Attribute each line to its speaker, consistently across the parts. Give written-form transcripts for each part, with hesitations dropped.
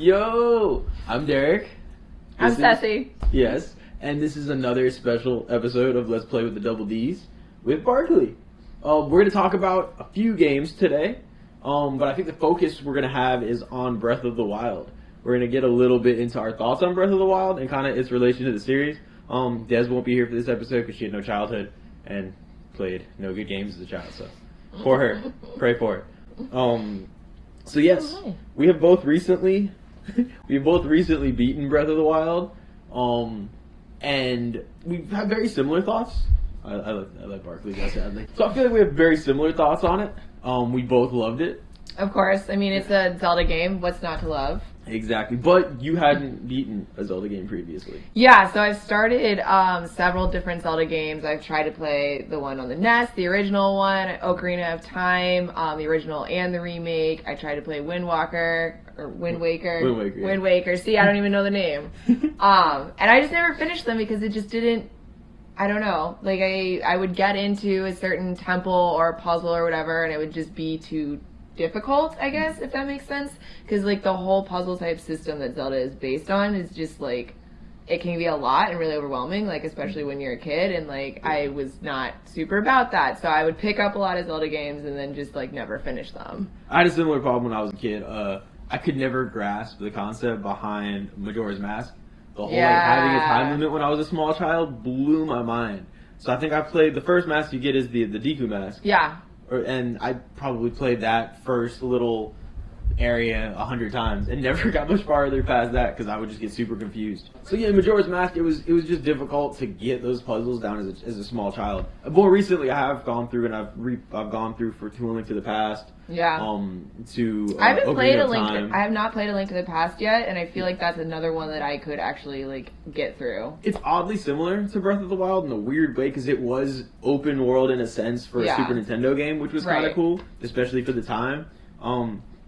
Speaker 1: Yo, I'm Derik.
Speaker 2: I'm Ceci.
Speaker 1: Yes, and this is another special episode of Let's Play with the Double D's with Barkley. We're going to talk about a few games today, but I think the focus we're going to have is on Breath of the Wild. We're going to get a little bit into our thoughts on Breath of the Wild and kind of its relation to the series. Des won't be here for this episode because she had no childhood and played no good games as a child, so for her, pray for it. So yes, we have both recently beaten Breath of the Wild, and we have very similar thoughts. I like Barkley, sadly. So I feel like we have very similar thoughts on it. We both loved it.
Speaker 2: Of course. I mean, it's a Zelda game. What's not to love?
Speaker 1: Exactly. But you hadn't beaten a Zelda game previously.
Speaker 2: Yeah, so I've started several different Zelda games. I've tried to play the one on the NES, the original one, Ocarina of Time, the original and the remake. I tried to play Wind Waker. Wind Waker. See, I don't even know the name. And I just never finished them because it just didn't, I don't know. Like, I would get into a certain temple or a puzzle or whatever, and it would just be too difficult, I guess, if that makes sense. Because, like, the whole puzzle type system that Zelda is based on is just, like, it can be a lot and really overwhelming, like, especially when you're a kid. And, like, I was not super about that. So I would pick up a lot of Zelda games and then just, like, never finish them.
Speaker 1: I had a similar problem when I was a kid. I could never grasp the concept behind Majora's Mask. The whole like having a time limit when I was a small child blew my mind. So I think I played the first mask you get is the Deku mask.
Speaker 2: Yeah.
Speaker 1: And I probably played that first little area 100 times and never got much farther past that because I would just get super confused. So yeah, Majora's Mask, it was just difficult to get those puzzles down as a small child. More recently, I have gone through and I've gone through for A Link to the Past.
Speaker 2: Yeah.
Speaker 1: I have
Speaker 2: not played A Link to the Past yet, and I feel like that's another one that I could actually like get through.
Speaker 1: It's oddly similar to Breath of the Wild in a weird way because it was open world in a sense for a Super Nintendo game, which was kind of cool, especially for the time.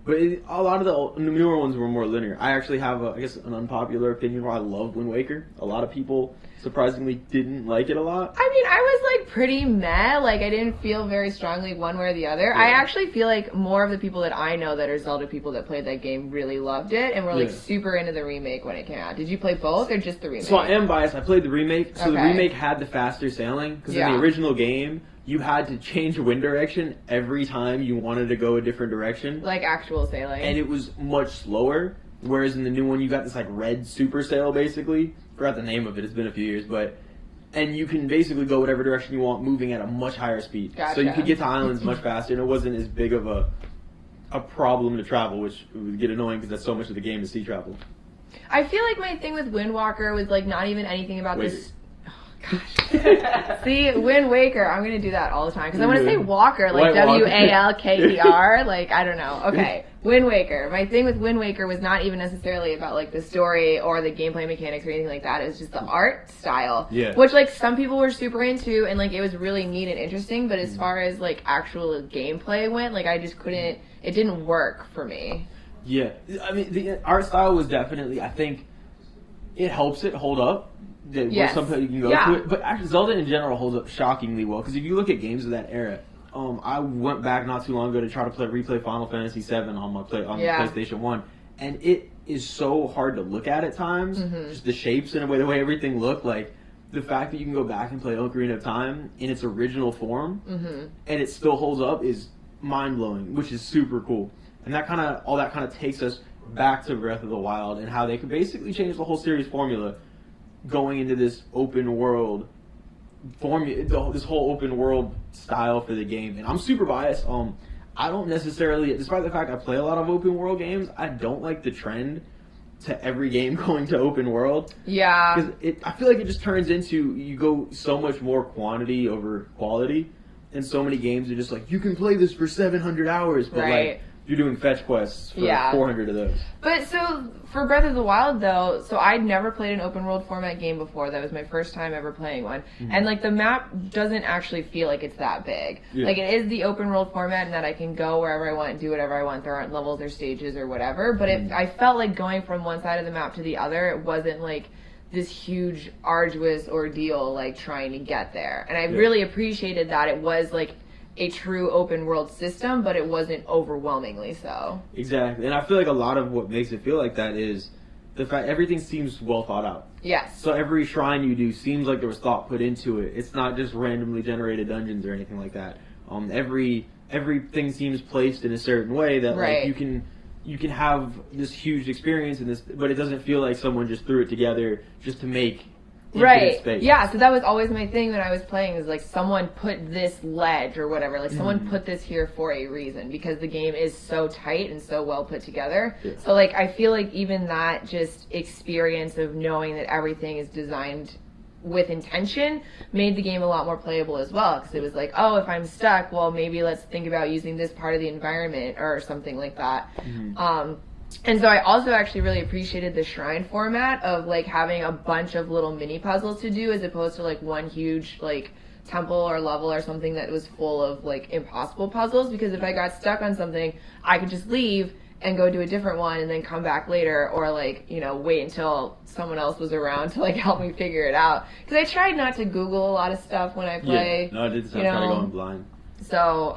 Speaker 1: But a lot of the newer ones were more linear. I actually have, an unpopular opinion where I love Wind Waker. A lot of people, surprisingly, didn't like it a lot.
Speaker 2: I mean, I was, like, pretty meh. Like, I didn't feel very strongly one way or the other. Yeah. I actually feel like more of the people that I know that are Zelda people that played that game really loved it and were, like, super into the remake when it came out. Did you play both or just the remake?
Speaker 1: So I am biased. I played the remake. So the remake had the faster sailing. Because in the original game, you had to change wind direction every time you wanted to go a different direction.
Speaker 2: Like actual sailing.
Speaker 1: And it was much slower. Whereas in the new one, you got this like red super sail, basically. Forgot the name of it. It's been a few years. And you can basically go whatever direction you want, moving at a much higher speed.
Speaker 2: Gotcha.
Speaker 1: So you could get to islands much faster, and it wasn't as big of a problem to travel, which would get annoying because that's so much of the game is sea travel.
Speaker 2: I feel like my thing with Wind Waker was like not even anything about this. Gosh. See, Wind Waker, I'm going to do that all the time. Because I want to say Walker, like Walker. Like, I don't know. Okay, Wind Waker. My thing with Wind Waker was not even necessarily about, like, the story or the gameplay mechanics or anything like that. It was just the art style. Yeah. Which, like, some people were super into, and, like, it was really neat and interesting. But as far as, like, actual gameplay went, like, I just couldn't, it didn't work for me.
Speaker 1: Yeah. I mean, the art style was definitely, I think, it helps it hold up. Sometimes you can go to it, but actually Zelda in general holds up shockingly well. Because if you look at games of that era, I went back not too long ago to try to replay Final Fantasy VII on the PlayStation 1, and it is so hard to look at times. Just the shapes and the way everything looked. Like the fact that you can go back and play Ocarina of Time in its original form, and it still holds up is mind blowing, which is super cool. And all that kind of takes us back to Breath of the Wild and how they could basically change the whole series formula. Going into this open world this whole open world style for the game, and I'm super biased. I don't necessarily, despite the fact I play a lot of open world games, I don't like the trend to every game going to open world.
Speaker 2: Yeah.
Speaker 1: Because I feel like it just turns into you go so much more quantity over quality, and so many games are just like you can play this for 700 hours, but like. You're doing fetch quests for 400 of those.
Speaker 2: But so, for Breath of the Wild, though, so I'd never played an open world format game before. That was my first time ever playing one. And, like, the map doesn't actually feel like it's that big. Yeah. Like, it is the open world format in that I can go wherever I want and do whatever I want. There aren't levels or stages or whatever. But I felt like going from one side of the map to the other, it wasn't, like, this huge, arduous ordeal, like, trying to get there. And I really appreciated that it was, like, a true open world system, but it wasn't overwhelmingly so.
Speaker 1: Exactly. And I feel like a lot of what makes it feel like that is the fact everything seems well thought out.
Speaker 2: Yes.
Speaker 1: So every shrine you do seems like there was thought put into it. It's not just randomly generated dungeons or anything like that. Everything seems placed in a certain way that like you can have this huge experience in this, but it doesn't feel like someone just threw it together just to make infinite space.
Speaker 2: Yeah, so that was always my thing when I was playing, is like someone put this ledge or whatever, like someone put this here for a reason, because the game is so tight and so well put together. Yeah. So like I feel like even that just experience of knowing that everything is designed with intention made the game a lot more playable as well, because it was like, oh, if I'm stuck, well, maybe let's think about using this part of the environment or something like that. And so I also actually really appreciated the shrine format of like having a bunch of little mini puzzles to do, as opposed to like one huge like temple or level or something that was full of like impossible puzzles, because if I got stuck on something, I could just leave and go do a different one and then come back later, or like, you know, wait until someone else was around to like help me figure it out. Because I tried not to Google a lot of stuff when I play.
Speaker 1: Yeah, no, I did try to go in blind.
Speaker 2: So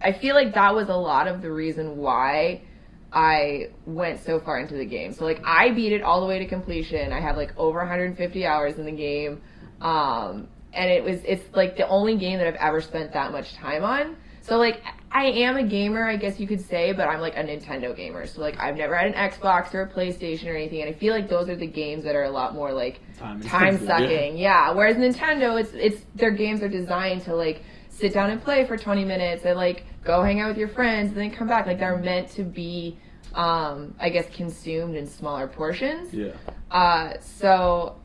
Speaker 2: I feel like that was a lot of the reason why I went so far into the game. So like I beat it all the way to completion. I have like over 150 hours in the game. And it's like the only game that I've ever spent that much time on. So like I am a gamer, I guess you could say, but I'm like a Nintendo gamer. So like I've never had an Xbox or a PlayStation or anything, and I feel like those are the games that are a lot more like time sucking. Yeah. Whereas Nintendo, it's their games are designed to like sit down and play for 20 minutes and like go hang out with your friends and then come back. Like they're meant to be I guess consumed in smaller portions. Yeah. So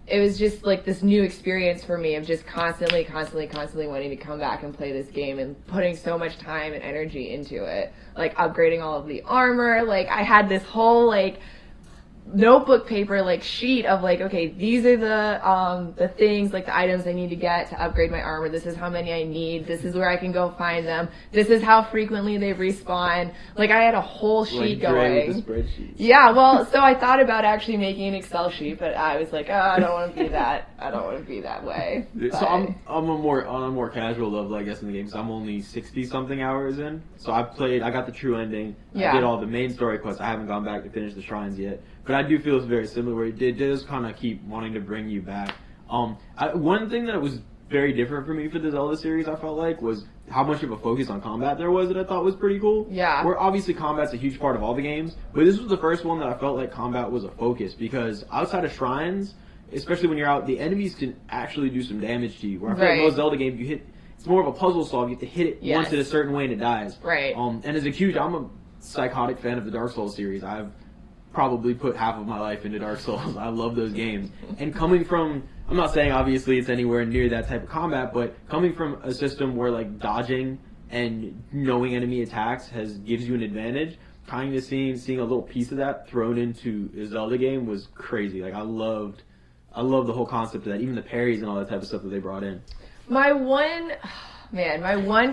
Speaker 2: it was just like this new experience for me of just constantly wanting to come back and play this game and putting so much time and energy into it. Like upgrading all of the armor. Like I had this whole like notebook paper like sheet of like, okay, these are the things, like the items I need to get to upgrade my armor. This is how many I need. This is where I can go find them. This is how frequently they respawn. Like I had a whole sheet going.
Speaker 1: With the spreadsheets.
Speaker 2: Yeah, well, so I thought about actually making an Excel sheet, but I was like, oh, I don't want to be that. I don't want to be that way. But
Speaker 1: so I'm on a more casual level, I guess, in the game. So I'm only 60 something hours in. So I got the true ending. Yeah. I did all the main story quests. I haven't gone back to finish the shrines yet. But I do feel it's very similar, where it does kind of keep wanting to bring you back. One thing that was very different for me for the Zelda series, I felt like, was how much of a focus on combat there was that I thought was pretty cool.
Speaker 2: Yeah.
Speaker 1: Where obviously combat's a huge part of all the games, but this was the first one that I felt like combat was a focus, because outside of shrines, especially when you're out, the enemies can actually do some damage to you. Where I feel like most Zelda games, it's more of a puzzle solve. You have to hit it once in a certain way and it dies.
Speaker 2: Right.
Speaker 1: And I'm a psychotic fan of the Dark Souls series. I've probably put half of my life into Dark Souls. I love those games. And coming from, I'm not saying obviously it's anywhere near that type of combat, but coming from a system where like dodging and knowing enemy attacks gives you an advantage, kind of seeing a little piece of that thrown into a Zelda game was crazy. Like I loved the whole concept of that, even the parries and all that type of stuff that they brought in.
Speaker 2: My one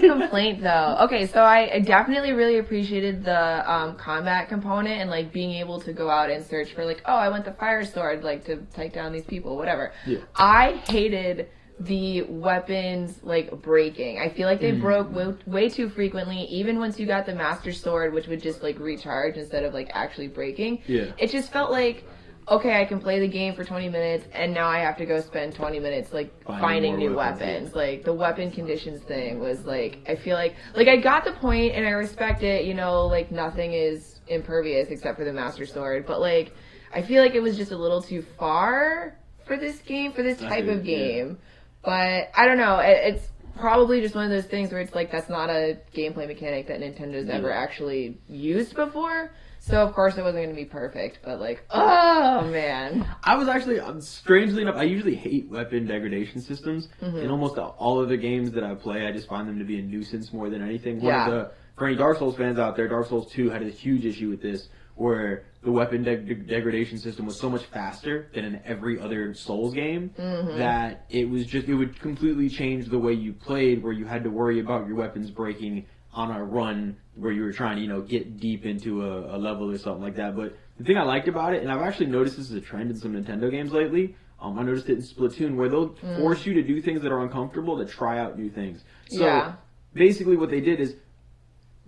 Speaker 2: complaint though, okay, so I definitely really appreciated the combat component and like being able to go out and search for like, oh, I want the fire sword, like to take down these people, whatever. Yeah. I hated the weapons like breaking. I feel like they broke way too frequently, even once you got the master sword, which would just like recharge instead of like actually breaking. Yeah. It just felt like, okay, I can play the game for 20 minutes, and now I have to go spend 20 minutes, like, finding new weapons. Like, the weapon conditions thing was, like, I feel like I got the point, and I respect it, you know, like, nothing is impervious except for the Master Sword, but, like, I feel like it was just a little too far for this game, for this type of game. Yeah. But, I don't know, it's probably just one of those things where it's, like, that's not a gameplay mechanic that Nintendo's ever actually used before. So, of course, it wasn't going to be perfect, but, like, oh, man.
Speaker 1: I was actually, strangely enough, I usually hate weapon degradation systems. In almost all of the games that I play, I just find them to be a nuisance more than anything. For any Dark Souls fans out there, Dark Souls 2 had a huge issue with this, where the weapon degradation system was so much faster than in every other Souls game that it would completely change the way you played, where you had to worry about your weapons breaking on a run where you were trying to, you know, get deep into a level or something like that. But the thing I liked about it, and I've actually noticed this is a trend in some Nintendo games lately, I noticed it in Splatoon where they'll force you to do things that are uncomfortable to try out new things. So basically what they did is,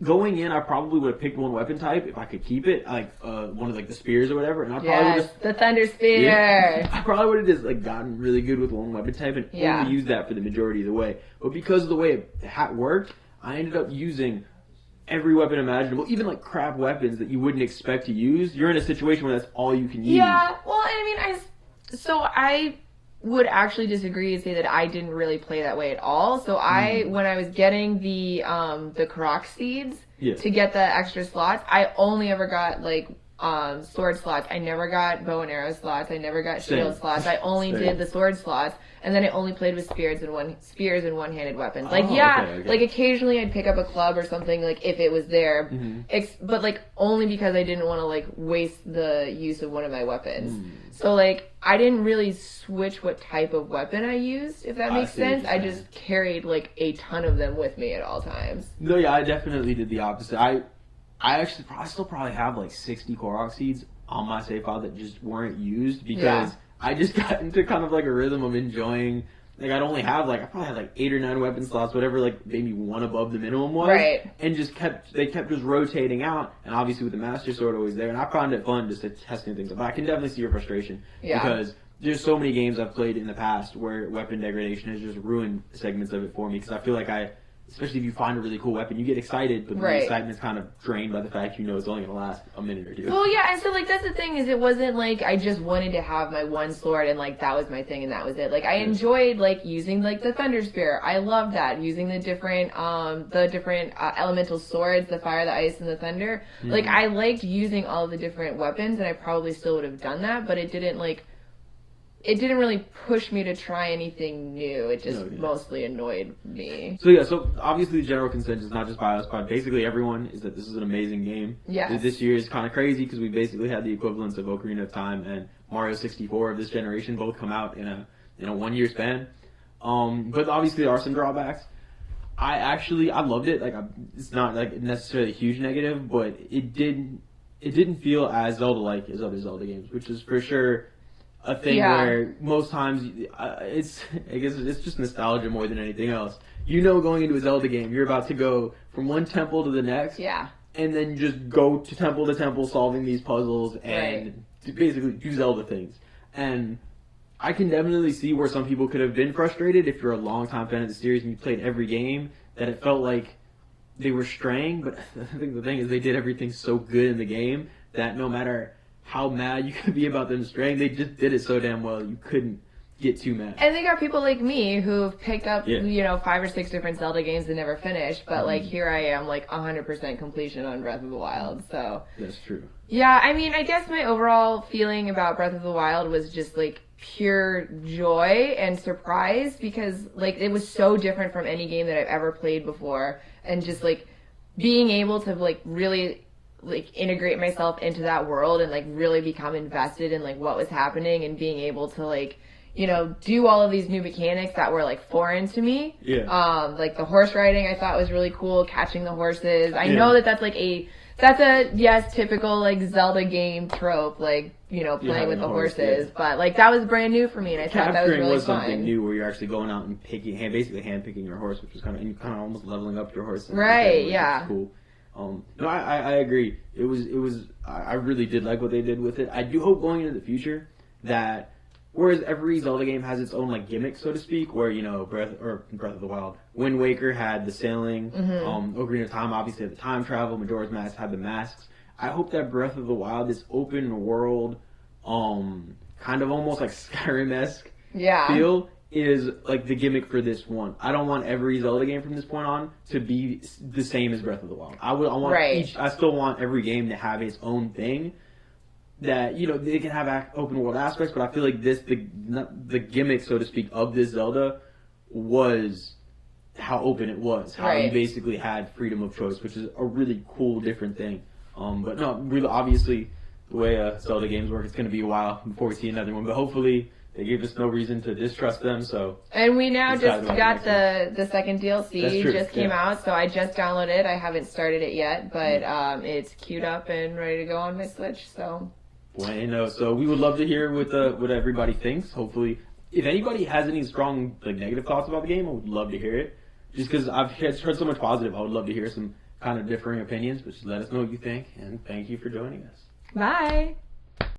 Speaker 1: going in, I probably would have picked one weapon type if I could keep it, like one of like the spears or whatever, and I probably would have
Speaker 2: the Thunder Spear.
Speaker 1: Yeah, I probably would have just like gotten really good with one weapon type and only used that for the majority of the way. But because of the way it worked, I ended up using every weapon imaginable, even like crap weapons that you wouldn't expect to use. You're in a situation where that's all you can use.
Speaker 2: Yeah, well, I would actually disagree and say that I didn't really play that way at all. So when I was getting the Korok seeds to get the extra slots, I only ever got like sword slots. I never got bow and arrow slots. I never got shield slots. I only did the sword slots, and then I only played with spears and one-handed weapons. Like like occasionally I'd pick up a club or something like if it was there, but like only because I didn't want to like waste the use of one of my weapons. So like I didn't really switch what type of weapon I used, if that makes sense. I just carried like a ton of them with me at all times.
Speaker 1: No, yeah, I definitely did the opposite. I still probably have like 60 Korok seeds on my save file that just weren't used because I just got into kind of like a rhythm of enjoying. Like I probably had like 8 or 9 weapon slots, whatever, like maybe one above the minimum was.
Speaker 2: Right.
Speaker 1: And they kept just rotating out, and obviously with the Master Sword always there, and I found it fun just to testing things. But I can definitely see your frustration because there's so many games I've played in the past where weapon degradation has just ruined segments of it for me because I feel like especially if you find a really cool weapon, you get excited, but the excitement's kind of drained by the fact it's only going to last a minute or two.
Speaker 2: Well, yeah, and so, like, that's the thing is it wasn't, like, I just wanted to have my one sword and, like, that was my thing and that was it. Like, I enjoyed, like, using, like, the Thunder Spear. I love that. Using the different elemental swords, the fire, the ice, and the thunder. Like, I liked using all of the different weapons, and I probably still would have done that, but it didn't really push me to try anything new. It just mostly annoyed me.
Speaker 1: So obviously the general consensus, not just by us, but basically everyone, is that this is an amazing game.
Speaker 2: Yes.
Speaker 1: This year is kind of crazy because we basically had the equivalents of Ocarina of Time and Mario 64 of this generation both come out in a 1-year span. But obviously there are some drawbacks. I loved it. Like it's not like necessarily a huge negative, but it didn't feel as Zelda-like as other Zelda games, which is for sure a thing where most times I guess it's just nostalgia more than anything else. Going into a Zelda game, you're about to go from one temple to the next, and then just go to temple solving these puzzles and basically do Zelda things. And I can definitely see where some people could have been frustrated if you're a longtime fan of the series and you played every game, that it felt like they were straying. But I think the thing is they did everything so good in the game that no matter how mad you could be about them straying, they just did it so damn well you couldn't get too mad.
Speaker 2: And they got people like me who've picked up 5 or 6 different Zelda games and never finished, but like here I am like 100% completion on Breath of the Wild. So
Speaker 1: that's true.
Speaker 2: Yeah, I mean, I guess my overall feeling about Breath of the Wild was just like pure joy and surprise because like it was so different from any game that I've ever played before, and just like being able to like really like integrate myself into that world and like really become invested in like what was happening, and being able to like do all of these new mechanics that were like foreign to me. Like the horse riding I thought was really cool, catching the horses. I know that's like that's a typical like Zelda game trope, like playing with the horses, but like that was brand new for me, and I thought that was really fun.
Speaker 1: Something new where you're actually going out and basically hand picking your horse, which was kind of almost leveling up your horse.
Speaker 2: Right?
Speaker 1: Which is cool. No, I agree. It was I really did like what they did with it. I do hope going into the future that whereas every Zelda game has its own like gimmick, so to speak, where Breath of the Wild, Wind Waker had the sailing, Ocarina of Time obviously had the time travel, Majora's Mask had the masks. I hope that Breath of the Wild, this open world, kind of almost like Skyrim-esque feel, is like the gimmick for this one. I don't want every Zelda game from this point on to be the same as Breath of the Wild. I still want every game to have its own thing. That they can have open world aspects, but I feel like the gimmick, so to speak, of this Zelda was how open it was, how you basically had freedom of choice, which is a really cool, different thing. But no, really, obviously, the way Zelda games work, it's going to be a while before we see another one. But hopefully, they gave us no reason to distrust them. So,
Speaker 2: and we now just got the second DLC just came out, so I just downloaded it. I haven't started it yet, but it's queued up and ready to go on my Switch. So.
Speaker 1: Bueno. So we would love to hear what everybody thinks. Hopefully, if anybody has any strong negative thoughts about the game, I would love to hear it. Just because I've heard so much positive, I would love to hear some kind of differing opinions. But just let us know what you think, and thank you for joining us.
Speaker 2: Bye.